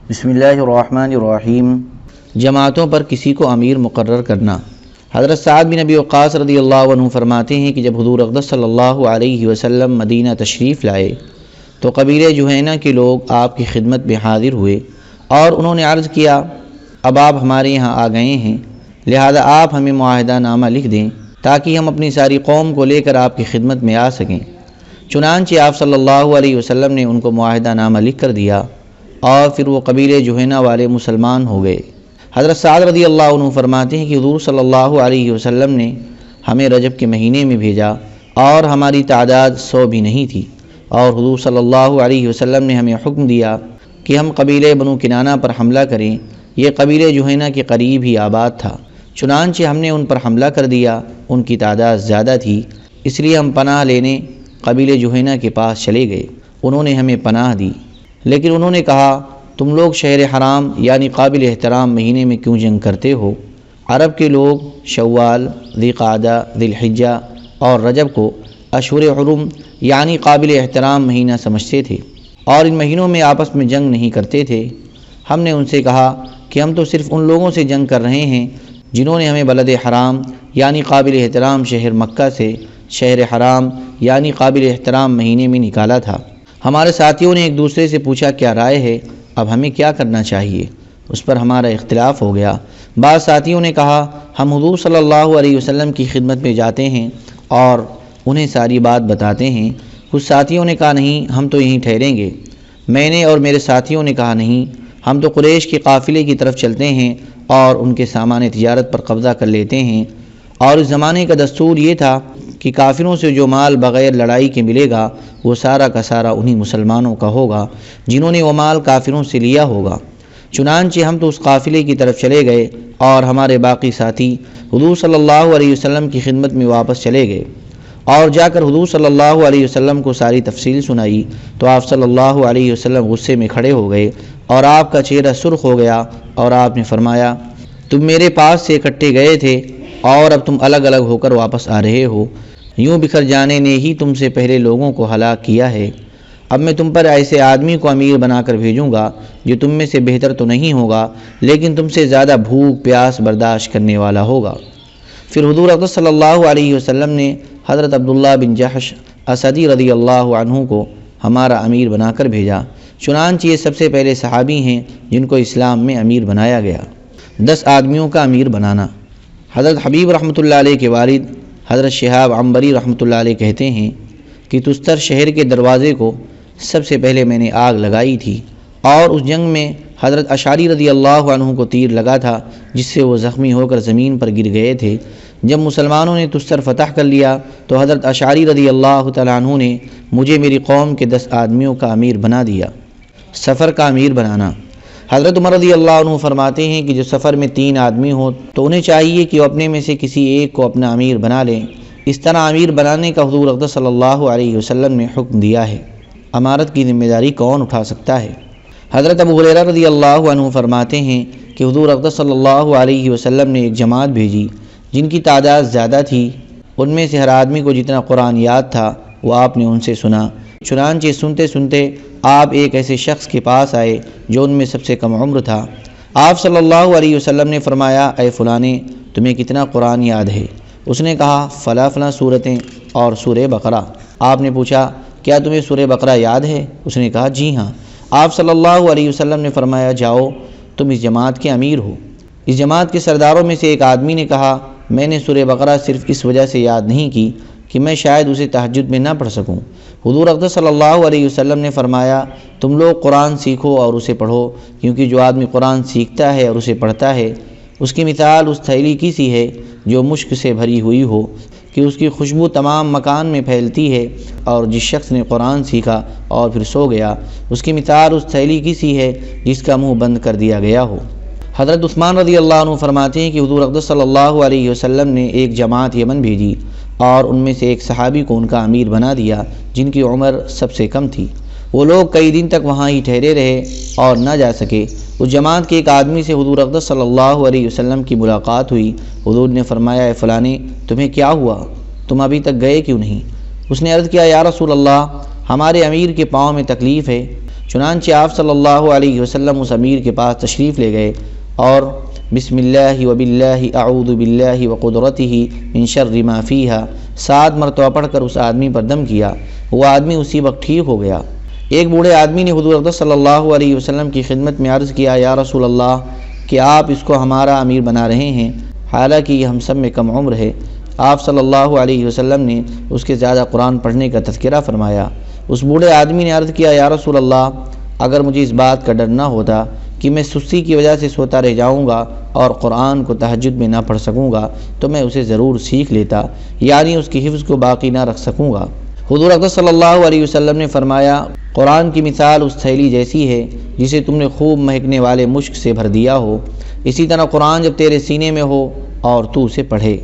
بسم اللہ الرحمن الرحیم۔ جماعتوں پر کسی کو امیر مقرر کرنا۔ حضرت سعد بن ابی وقاص رضی اللہ عنہ فرماتے ہیں کہ جب حضور اقدس صلی اللہ علیہ وسلم مدینہ تشریف لائے تو قبیلہ جہینہ کے لوگ آپ کی خدمت میں حاضر ہوئے اور انہوں نے عرض کیا، اب آپ ہمارے یہاں آ گئے ہیں، لہذا آپ ہمیں معاہدہ نامہ لکھ دیں تاکہ ہم اپنی ساری قوم کو لے کر آپ کی خدمت میں آ سکیں۔ چنانچہ آپ صلی اللہ علیہ وسلم نے ان کو معاہدہ نامہ لکھ کر دیا اور پھر وہ قبیلہ جہینہ والے مسلمان ہو گئے۔ حضرت سعد رضی اللہ عنہ فرماتے ہیں کہ حضور صلی اللہ علیہ وسلم نے ہمیں رجب کے مہینے میں بھیجا اور ہماری تعداد 100 بھی نہیں تھی، اور حضور صلی اللہ علیہ وسلم نے ہمیں حکم دیا کہ ہم قبیلہ بنو کنانہ پر حملہ کریں، یہ قبیلہ جہینہ کے قریب ہی آباد تھا۔ چنانچہ ہم نے ان پر حملہ کر دیا، ان کی تعداد زیادہ تھی، اس لیے ہم پناہ لینے قبیلہ جہینہ کے پاس چلے گئے۔ انہوں نے ہمیں پناہ دی، لیکن انہوں نے کہا، تم لوگ شہر حرام یعنی قابل احترام مہینے میں کیوں جنگ کرتے ہو؟ عرب کے لوگ شوال، ذی قعدہ، ذی الحجہ اور رجب کو اشہر حرم یعنی قابل احترام مہینہ سمجھتے تھے اور ان مہینوں میں آپس میں جنگ نہیں کرتے تھے۔ ہم نے ان سے کہا کہ ہم تو صرف ان لوگوں سے جنگ کر رہے ہیں جنہوں نے ہمیں بلد حرام یعنی قابل احترام شہر مکہ سے شہر حرام یعنی قابل احترام مہینے میں نکالا تھا۔ ہمارے ساتھیوں نے ایک دوسرے سے پوچھا، کیا رائے ہے، اب ہمیں کیا کرنا چاہیے؟ اس پر ہمارا اختلاف ہو گیا۔ بعض ساتھیوں نے کہا، ہم حضور صلی اللہ علیہ وسلم کی خدمت میں جاتے ہیں اور انہیں ساری بات بتاتے ہیں۔ کچھ ساتھیوں نے کہا، نہیں، ہم تو یہیں ٹھہریں گے۔ میں نے اور میرے ساتھیوں نے کہا، نہیں، ہم تو قریش کے قافلے کی طرف چلتے ہیں اور ان کے سامان تجارت پر قبضہ کر لیتے ہیں، اور اس زمانے کا دستور یہ تھا کہ کافروں سے جو مال بغیر لڑائی کے ملے گا وہ سارا کا سارا انہی مسلمانوں کا ہوگا جنہوں نے وہ مال کافروں سے لیا ہوگا۔ چنانچہ ہم تو اس قافلے کی طرف چلے گئے اور ہمارے باقی ساتھی حضور صلی اللہ علیہ وسلم کی خدمت میں واپس چلے گئے، اور جا کر حضور صلی اللہ علیہ وسلم کو ساری تفصیل سنائی تو آپ صلی اللہ علیہ وسلم غصے میں کھڑے ہو گئے اور آپ کا چہرہ سرخ ہو گیا، اور آپ نے فرمایا، تم میرے پاس سے اکٹھے گئے تھے اور اب تم الگ الگ ہو کر واپس آ رہے ہو، یوں بکھر جانے نے ہی تم سے پہلے لوگوں کو ہلاک کیا ہے۔ اب میں تم پر ایسے آدمی کو امیر بنا کر بھیجوں گا جو تم میں سے بہتر تو نہیں ہوگا لیکن تم سے زیادہ بھوک پیاس برداشت کرنے والا ہوگا۔ پھر حضور اقدس صلی اللہ علیہ وسلم نے حضرت عبداللہ بن جحش اسدی رضی اللہ عنہ کو ہمارا امیر بنا کر بھیجا۔ چنانچہ یہ سب سے پہلے صحابی ہیں جن کو اسلام میں امیر بنایا گیا۔ 10 آدمیوں کا امیر بنانا۔ حضرت حبیب رحمۃ اللہ علیہ کے والد حضرت شہاب عنبری رحمۃ اللہ علیہ کہتے ہیں کہ تستر شہر کے دروازے کو سب سے پہلے میں نے آگ لگائی تھی، اور اس جنگ میں حضرت اشعری رضی اللہ عنہ کو تیر لگا تھا جس سے وہ زخمی ہو کر زمین پر گر گئے تھے۔ جب مسلمانوں نے تستر فتح کر لیا تو حضرت اشعری رضی اللہ تعالیٰ عنہ نے مجھے میری قوم کے 10 آدمیوں کا امیر بنا دیا۔ سفر کا امیر بنانا۔ حضرت عمر رضی اللہ عنہ فرماتے ہیں کہ جو سفر میں 3 آدمی ہوں تو انہیں چاہیے کہ وہ اپنے میں سے کسی ایک کو اپنا امیر بنا لیں۔ اس طرح امیر بنانے کا حضور اقدس صلی اللہ علیہ وسلم نے حکم دیا ہے۔ امارت کی ذمہ داری کون اٹھا سکتا ہے؟ حضرت ابو ہریرہ رضی اللہ عنہ فرماتے ہیں کہ حضور اقدس صلی اللہ علیہ وسلم نے ایک جماعت بھیجی جن کی تعداد زیادہ تھی، ان میں سے ہر آدمی کو جتنا قرآن یاد تھا وہ آپ نے ان سے سنا۔ چنانچہ سنتے سنتے آپ ایک ایسے شخص کے پاس آئے جو ان میں سب سے کم عمر تھا۔ آپ صلی اللہ علیہ وسلم نے فرمایا، اے فلانے، تمہیں کتنا قرآن یاد ہے؟ اس نے کہا، فلاں فلاں صورتیں اور سورہ بقرہ۔ آپ نے پوچھا، کیا تمہیں سورہ بقرہ یاد ہے؟ اس نے کہا، جی ہاں۔ آپ صلی اللہ علیہ وسلم نے فرمایا، جاؤ، تم اس جماعت کے امیر ہو۔ اس جماعت کے سرداروں میں سے ایک آدمی نے کہا، میں نے سورہ بقرہ صرف اس وجہ سے یاد نہیں کی کہ میں شاید اسے تہجد میں نہ پڑھ سکوں۔ حضور اقدس صلی اللہ علیہ وسلم نے فرمایا، تم لوگ قرآن سیکھو اور اسے پڑھو، کیونکہ جو آدمی قرآن سیکھتا ہے اور اسے پڑھتا ہے اس کی مثال اس تھیلی کی سی ہے جو مشک سے بھری ہوئی ہو کہ اس کی خوشبو تمام مکان میں پھیلتی ہے، اور جس شخص نے قرآن سیکھا اور پھر سو گیا اس کی مثال اس تھیلی کی سی ہے جس کا منہ بند کر دیا گیا ہو۔ حضرت عثمان رضی اللہ عنہ فرماتے ہیں کہ حضور اقدس صلی اللہ علیہ وسلم نے ایک جماعت یمن بھیجی اور ان میں سے ایک صحابی کو ان کا امیر بنا دیا جن کی عمر سب سے کم تھی۔ وہ لوگ کئی دن تک وہاں ہی ٹھہرے رہے اور نہ جا سکے۔ اس جماعت کے ایک آدمی سے حضور اقدس صلی اللہ علیہ وسلم کی ملاقات ہوئی۔ حضور نے فرمایا، اے فلانے، تمہیں کیا ہوا؟ تم ابھی تک گئے کیوں نہیں؟ اس نے عرض کیا، یا رسول اللہ، ہمارے امیر کے پاؤں میں تکلیف ہے۔ چنانچہ آپ صلی اللہ علیہ وسلم اس امیر کے پاس تشریف لے گئے اور بسم اللہ وباللہ اعوذ باللہ وقدرتہ من شر ما فیہا 7 مرتبہ پڑھ کر اس آدمی پر دم کیا۔ وہ آدمی اسی وقت ٹھیک ہو گیا۔ ایک بوڑھے آدمی نے حضور اقدس صلی اللہ علیہ وسلم کی خدمت میں عرض کیا، یا رسول اللہ، کہ آپ اس کو ہمارا امیر بنا رہے ہیں، حالانکہ یہ ہم سب میں کم عمر ہے۔ آپ صلی اللہ علیہ وسلم نے اس کے زیادہ قرآن پڑھنے کا تذکرہ فرمایا۔ اس بوڑھے آدمی نے عرض کیا، یا رسول اللہ، اگر مجھے اس بات کا ڈر نہ ہوتا کہ میں سستی کی وجہ سے سوتا رہ جاؤں گا اور قرآن کو تہجد میں نہ پڑھ سکوں گا تو میں اسے ضرور سیکھ لیتا، یعنی اس کی حفظ کو باقی نہ رکھ سکوں گا۔ حضور اقدس صلی اللہ علیہ وسلم نے فرمایا، قرآن کی مثال اس تھیلی جیسی ہے جسے تم نے خوب مہکنے والے مشک سے بھر دیا ہو، اسی طرح قرآن جب تیرے سینے میں ہو اور تو اسے پڑھے۔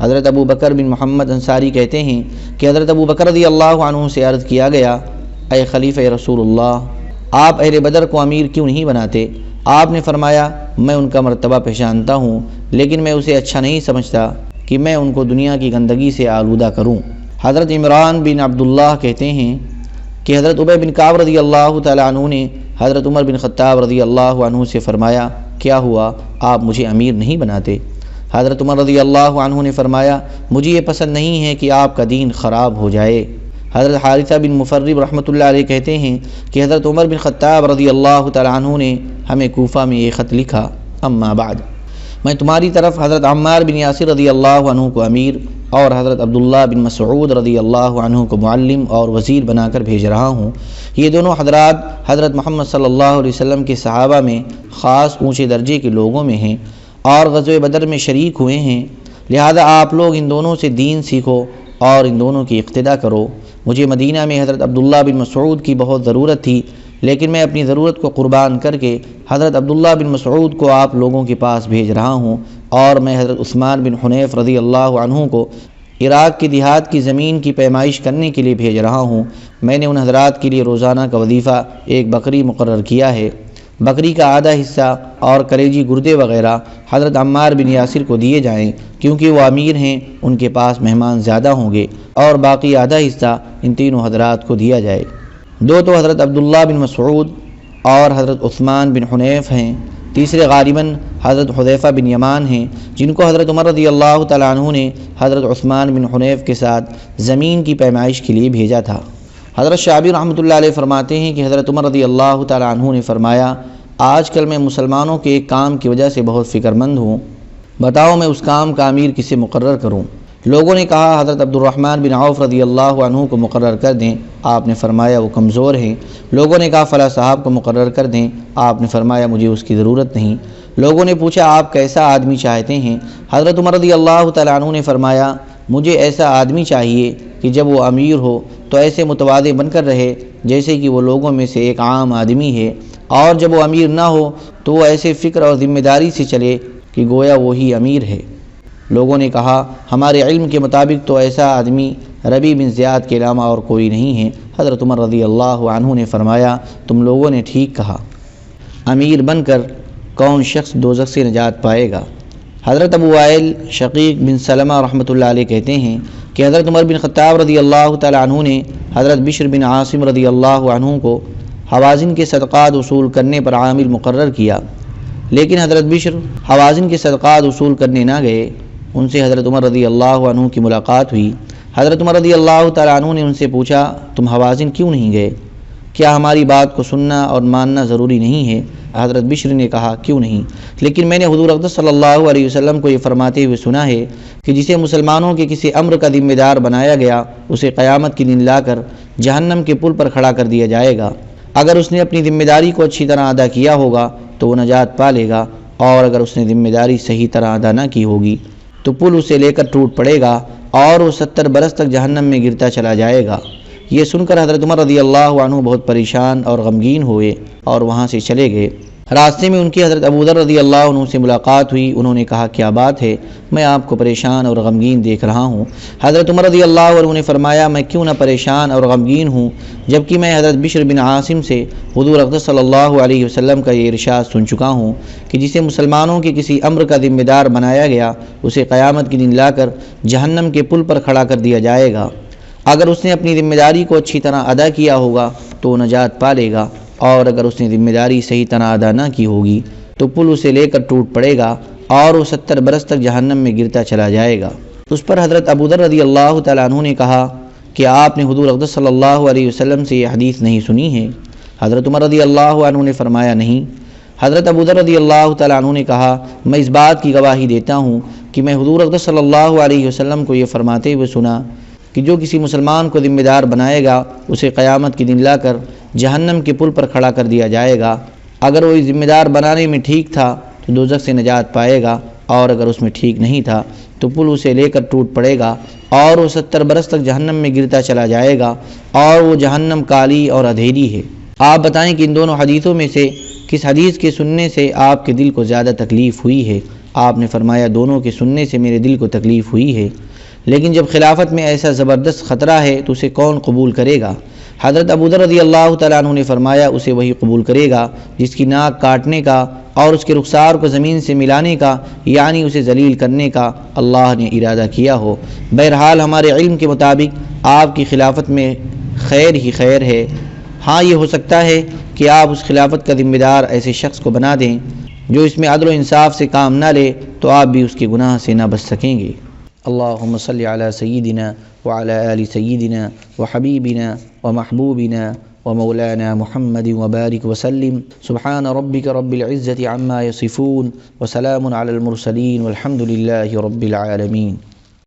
حضرت ابو بکر بن محمد انصاری کہتے ہیں کہ حضرت ابو بکر رضی اللہ عنہ سے عرض کیا گیا، اے خلیفہ رسول اللہ، آپ اہل بدر کو امیر کیوں نہیں بناتے؟ آپ نے فرمایا، میں ان کا مرتبہ پہچانتا ہوں، لیکن میں اسے اچھا نہیں سمجھتا کہ میں ان کو دنیا کی گندگی سے آلودہ کروں۔ حضرت عمران بن عبداللہ کہتے ہیں کہ حضرت ابی بن کعب رضی اللہ تعالیٰ عنہ نے حضرت عمر بن خطاب رضی اللہ عنہ سے فرمایا، کیا ہوا، آپ مجھے امیر نہیں بناتے؟ حضرت عمر رضی اللہ عنہ نے فرمایا، مجھے یہ پسند نہیں ہے کہ آپ کا دین خراب ہو جائے۔ حضرت حارثہ بن مفرب رحمۃ اللہ علیہ کہتے ہیں کہ حضرت عمر بن خطاب رضی اللہ تعالیٰ عنہ نے ہمیں کوفہ میں یہ خط لکھا، اما بعد، میں تمہاری طرف حضرت عمار بن یاسر رضی اللہ عنہ کو امیر اور حضرت عبداللہ بن مسعود رضی اللہ عنہ کو معلم اور وزیر بنا کر بھیج رہا ہوں۔ یہ دونوں حضرات حضرت محمد صلی اللہ علیہ وسلم کے صحابہ میں خاص اونچے درجے کے لوگوں میں ہیں اور غزوہ بدر میں شریک ہوئے ہیں، لہذا آپ لوگ ان دونوں سے دین سیکھو اور ان دونوں کی اقتداء کرو۔ مجھے مدینہ میں حضرت عبداللہ بن مسعود کی بہت ضرورت تھی، لیکن میں اپنی ضرورت کو قربان کر کے حضرت عبداللہ بن مسعود کو آپ لوگوں کے پاس بھیج رہا ہوں، اور میں حضرت عثمان بن حنیف رضی اللہ عنہ کو عراق کی دیہات کی زمین کی پیمائش کرنے کے لیے بھیج رہا ہوں۔ میں نے ان حضرات کے لیے روزانہ کا وظیفہ ایک بکری مقرر کیا ہے۔ بکری کا آدھا حصہ اور کلیجی گردے وغیرہ حضرت عمار بن یاسر کو دیے جائیں، کیونکہ وہ امیر ہیں، ان کے پاس مہمان زیادہ ہوں گے، اور باقی آدھا حصہ ان تینوں حضرات کو دیا جائے۔ دو تو حضرت عبداللہ بن مسعود اور حضرت عثمان بن حنیف ہیں، تیسرے غالباً حضرت حذیفہ بن یمان ہیں، جن کو حضرت عمر رضی اللہ تعالیٰ عنہ نے حضرت عثمان بن حنیف کے ساتھ زمین کی پیمائش کے لیے بھیجا تھا۔ حضرت شعبی رحمۃ اللہ علیہ فرماتے ہیں کہ حضرت عمر رضی اللہ تعالیٰ عنہ نے فرمایا، آج کل میں مسلمانوں کے ایک کام کی وجہ سے بہت فکر مند ہوں، بتاؤ میں اس کام کا امیر کسے مقرر کروں؟ لوگوں نے کہا حضرت عبد الرحمن بن عوف رضی اللہ عنہ کو مقرر کر دیں۔ آپ نے فرمایا وہ کمزور ہیں۔ لوگوں نے کہا فلاں صاحب کو مقرر کر دیں۔ آپ نے فرمایا مجھے اس کی ضرورت نہیں۔ لوگوں نے پوچھا آپ کیسا آدمی چاہتے ہیں؟ حضرت عمر رضی اللہ تعالیٰ عنہ نے فرمایا مجھے ایسا آدمی چاہیے کہ جب وہ امیر ہو تو ایسے متواضع بن کر رہے جیسے کہ وہ لوگوں میں سے ایک عام آدمی ہے، اور جب وہ امیر نہ ہو تو وہ ایسے فکر اور ذمہ داری سے چلے کہ گویا وہی امیر ہے۔ لوگوں نے کہا ہمارے علم کے مطابق تو ایسا آدمی ربیع بن زیاد کے علاوہ اور کوئی نہیں ہے۔ حضرت عمر رضی اللہ عنہ نے فرمایا تم لوگوں نے ٹھیک کہا، امیر بن کر کون شخص دوزخ سے نجات پائے گا؟ حضرت ابو وائل شقیق بن سلمہ رحمۃ اللہ علیہ کہتے ہیں کہ حضرت عمر بن خطاب رضی اللہ تعالی عنہ نے حضرت بشر بن عاصم رضی اللہ عنہ کو حوازن کے صدقات وصول کرنے پر عامل مقرر کیا، لیکن حضرت بشر حوازن کے صدقات وصول کرنے نہ گئے۔ ان سے حضرت عمر رضی اللہ عنہ کی ملاقات ہوئی۔ حضرت عمر رضی اللہ تعالی عنہ نے ان سے پوچھا تم حوازن کیوں نہیں گئے؟ کیا ہماری بات کو سننا اور ماننا ضروری نہیں ہے؟ حضرت بشر نے کہا کیوں نہیں، لیکن میں نے حضور اقدس صلی اللہ علیہ وسلم کو یہ فرماتے ہوئے سنا ہے کہ جسے مسلمانوں کے کسی امر کا ذمہ دار بنایا گیا اسے قیامت کے دن لا کر جہنم کے پل پر کھڑا کر دیا جائے گا۔ اگر اس نے اپنی ذمہ داری کو اچھی طرح ادا کیا ہوگا تو وہ نجات پا لے گا، اور اگر اس نے ذمہ داری صحیح طرح ادا نہ کی ہوگی تو پل اسے لے کر ٹوٹ پڑے گا اور وہ 70 برس تک جہنم میں گرتا چلا جائے گا۔ یہ سن کر حضرت عمر رضی اللہ عنہ بہت پریشان اور غمگین ہوئے اور وہاں سے چلے گئے۔ راستے میں ان کی حضرت ابوذر رضی اللہ عنہ سے ملاقات ہوئی۔ انہوں نے کہا کیا بات ہے؟ میں آپ کو پریشان اور غمگین دیکھ رہا ہوں۔ حضرت عمر رضی اللہ عنہ نے فرمایا میں کیوں نہ پریشان اور غمگین ہوں، جبکہ میں حضرت بشر بن عاصم سے حضور اقدس صلی اللہ علیہ وسلم کا یہ ارشاد سن چکا ہوں کہ جسے مسلمانوں کے کسی امر کا ذمہ دار بنایا گیا اسے قیامت کے دن لا کر جہنم کے پل پر کھڑا کر دیا جائے گا۔ اگر اس نے اپنی ذمہ داری کو اچھی طرح ادا کیا ہوگا تو وہ نجات پا لے گا، اور اگر اس نے ذمہ داری صحیح طرح ادا نہ کی ہوگی تو پل اسے لے کر ٹوٹ پڑے گا اور وہ 70 برس تک جہنم میں گرتا چلا جائے گا۔ اس پر حضرت ابو ذر رضی اللہ تعالیٰ عنہ نے کہا کہ آپ نے حضور اقدس صلی اللہ علیہ وسلم سے یہ حدیث نہیں سنی ہے؟ حضرت عمر رضی اللہ عنہ نے فرمایا نہیں۔ حضرت ابو ذر رضی اللہ تعالیٰ عنہ نے کہا میں اس بات کی گواہی دیتا ہوں کہ میں حضور اقدس صلی اللہ علیہ وسلم کو یہ فرماتے ہوئے سنا کہ جو کسی مسلمان کو ذمہ دار بنائے گا اسے قیامت کے دن لا کر جہنم کے پل پر کھڑا کر دیا جائے گا۔ اگر وہ ذمہ دار بنانے میں ٹھیک تھا تو دوزخ سے نجات پائے گا، اور اگر اس میں ٹھیک نہیں تھا تو پل اسے لے کر ٹوٹ پڑے گا اور وہ 70 برس تک جہنم میں گرتا چلا جائے گا، اور وہ جہنم کالی اور اندھیری ہے۔ آپ بتائیں کہ ان دونوں حدیثوں میں سے کس حدیث کے سننے سے آپ کے دل کو زیادہ تکلیف ہوئی ہے؟ آپ نے فرمایا دونوں کے سننے سے میرے دل کو تکلیف ہوئی ہے، لیکن جب خلافت میں ایسا زبردست خطرہ ہے تو اسے کون قبول کرے گا؟ حضرت ابو ذر رضی اللہ تعالیٰ عنہ نے فرمایا اسے وہی قبول کرے گا جس کی ناک کاٹنے کا اور اس کے رخسار کو زمین سے ملانے کا، یعنی اسے ذلیل کرنے کا اللہ نے ارادہ کیا ہو۔ بہرحال ہمارے علم کے مطابق آپ کی خلافت میں خیر ہی خیر ہے۔ ہاں یہ ہو سکتا ہے کہ آپ اس خلافت کا ذمہ دار ایسے شخص کو بنا دیں جو اس میں عدل و انصاف سے کام نہ لے، تو آپ بھی اس کے گناہ سے نہ بچ سکیں گے۔ اللہم صلی علی سیدنا وعلی آل سیدنا وحبیبنا ومحبوبنا ومولانا محمد وبارک وسلم۔ سبحان ربک رب العزة عما یصفون وسلام علی المرسلین والحمد للہ رب العالمین۔